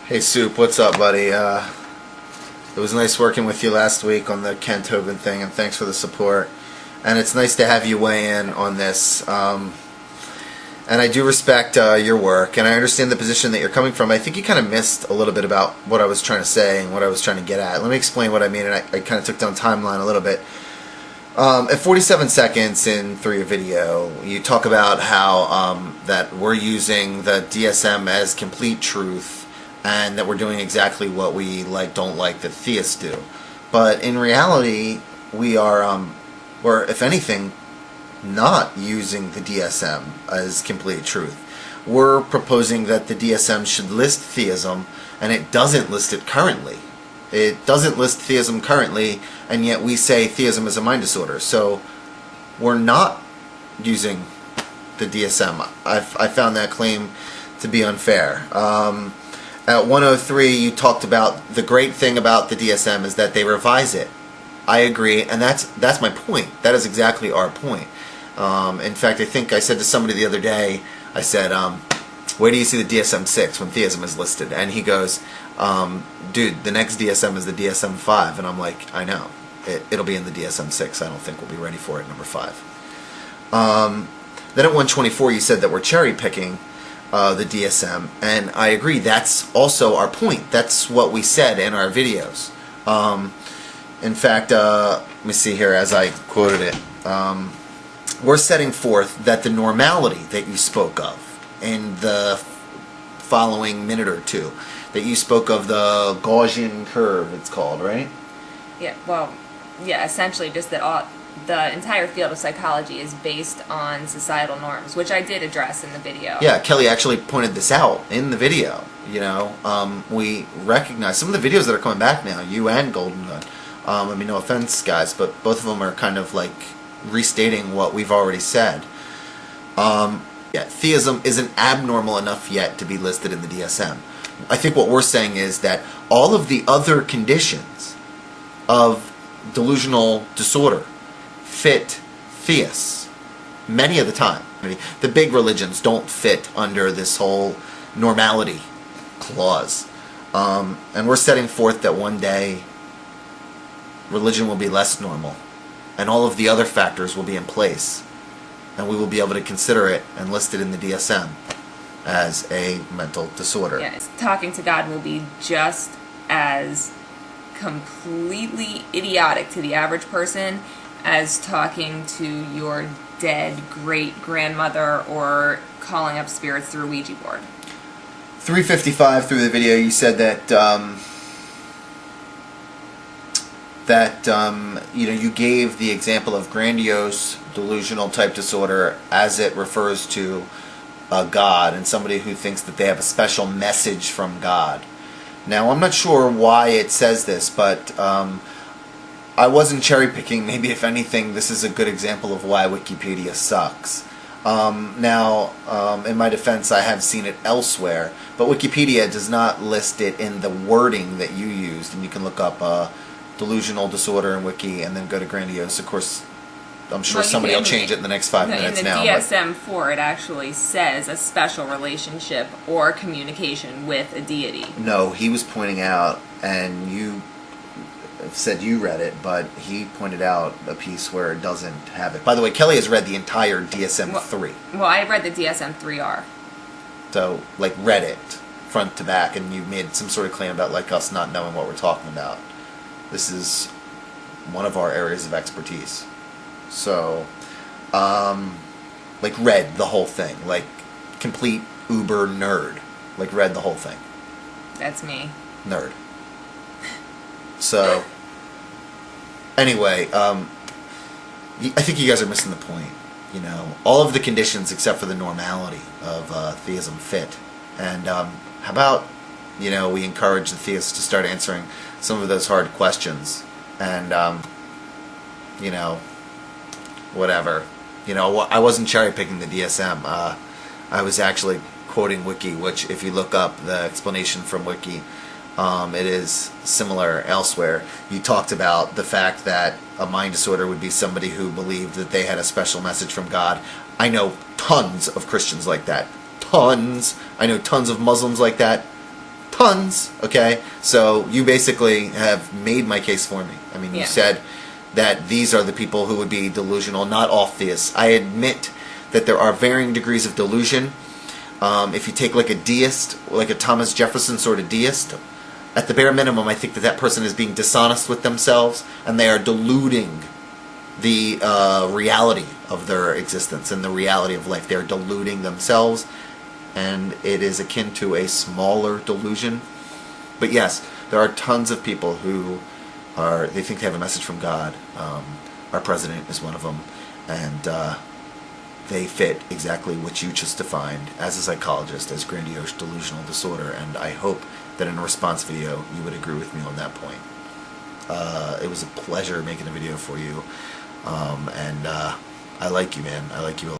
Hey Supe, what's up, buddy? It was nice working with you last week on the Kent Hovind thing, and thanks for the support. And it's nice to have you weigh in on this. And I do respect your work, and I understand the position that you're coming from. I think you kind of missed a little bit about what I was trying to say and what I was trying to get at. Let me explain what I mean, and I kind of took down timeline a little bit. At 47 seconds in through your video, you talk about how that we're using the DSM as complete truth, and that we're doing exactly what we don't like that theists do. But in reality, we are, or if anything, not using the DSM as complete truth. We're proposing that the DSM should list theism, and it doesn't list it currently. It doesn't list theism currently, and yet we say theism is a mind disorder. So we're not using the DSM. I found that claim to be unfair. At 103, you talked about the great thing about the DSM is that they revise it. I agree, and that's my point. That is exactly our point. In fact, I think I said to somebody the other day, I said, where do you see the DSM-6 when theism is listed? And he goes, dude, the next DSM is the DSM-5. And I'm like, I know. It'll be in the DSM-6. I don't think we'll be ready for it, number 5. Then at 124, you said that we're cherry-picking the DSM, and I agree. That's also our point. That's what we said in our videos. In fact, let me see here as I quoted it. We're setting forth that the normality that you spoke of in the following minute or two, that you spoke of the Gaussian curve, it's called, right? Yeah, well, yeah, essentially just that the entire field of psychology is based on societal norms, which I did address in the video. Yeah, Kelly actually pointed this out in the video. You know, we recognize some of the videos that are coming back now, you and Golden Gun. I mean, no offense, guys, but both of them are kind of like restating what we've already said. Yeah, theism isn't abnormal enough yet to be listed in the DSM. I think what we're saying is that all of the other conditions of delusional disorder fit theists many of the time. The big religions don't fit under this whole normality clause. And we're setting forth that one day religion will be less normal, and all of the other factors will be in place, and we will be able to consider it and list it in the DSM as a mental disorder. Yes, talking to God will be just as completely idiotic to the average person as talking to your dead great-grandmother or calling up spirits through a Ouija board. 355 through the video, you said that you know, you gave the example of grandiose delusional type disorder as it refers to God and somebody who thinks that they have a special message from God. Now, I'm not sure why it says this, but I wasn't cherry picking. Maybe if anything, this is a good example of why Wikipedia sucks. Now, in my defense, I have seen it elsewhere, but Wikipedia does not list it in the wording that you used, and you can look up delusional disorder in Wiki and then go to grandiose. Of course, I'm sure somebody will change it in the next 5 minutes now. In the DSM-4, it actually says a special relationship or communication with a deity. No, he was pointing out, and you said you read it, but he pointed out a piece where it doesn't have it. By the way, Kelly has read the entire DSM-3. Well, I read the DSM-3R. So, like, read it front to back, and you made some sort of claim about, like, us not knowing what we're talking about. This is one of our areas of expertise. So, like, read the whole thing. Like, complete uber nerd. Like, read the whole thing. That's me. Nerd. So, anyway, I think you guys are missing the point. You know, all of the conditions except for the normality of theism fit. And how about, you know, we encourage the theists to start answering some of those hard questions, and you know, whatever. You know, I wasn't cherry picking the DSM. I was actually quoting Wiki, which, if you look up the explanation from Wiki, it is similar elsewhere. You talked about the fact that a mind disorder would be somebody who believed that they had a special message from God. I know tons of Christians like that. Tons. I know tons of Muslims like that. tons. Okay, so you basically have made my case for me. I mean, you Yeah. said that these are the people who would be delusional, not all theists. I admit that there are varying degrees of delusion. If you take like a deist, like a Thomas Jefferson sort of deist, at the bare minimum, I think that that person is being dishonest with themselves, and they are deluding the reality of their existence and the reality of life. They are deluding themselves, and it is akin to a smaller delusion. But yes, there are tons of people who they think they have a message from God. Our president is one of them, and they fit exactly what you just defined as a psychologist as grandiose delusional disorder, and I hope that in a response video you would agree with me on that point. It was a pleasure making a video for you, and I like you, man. I like you a lot.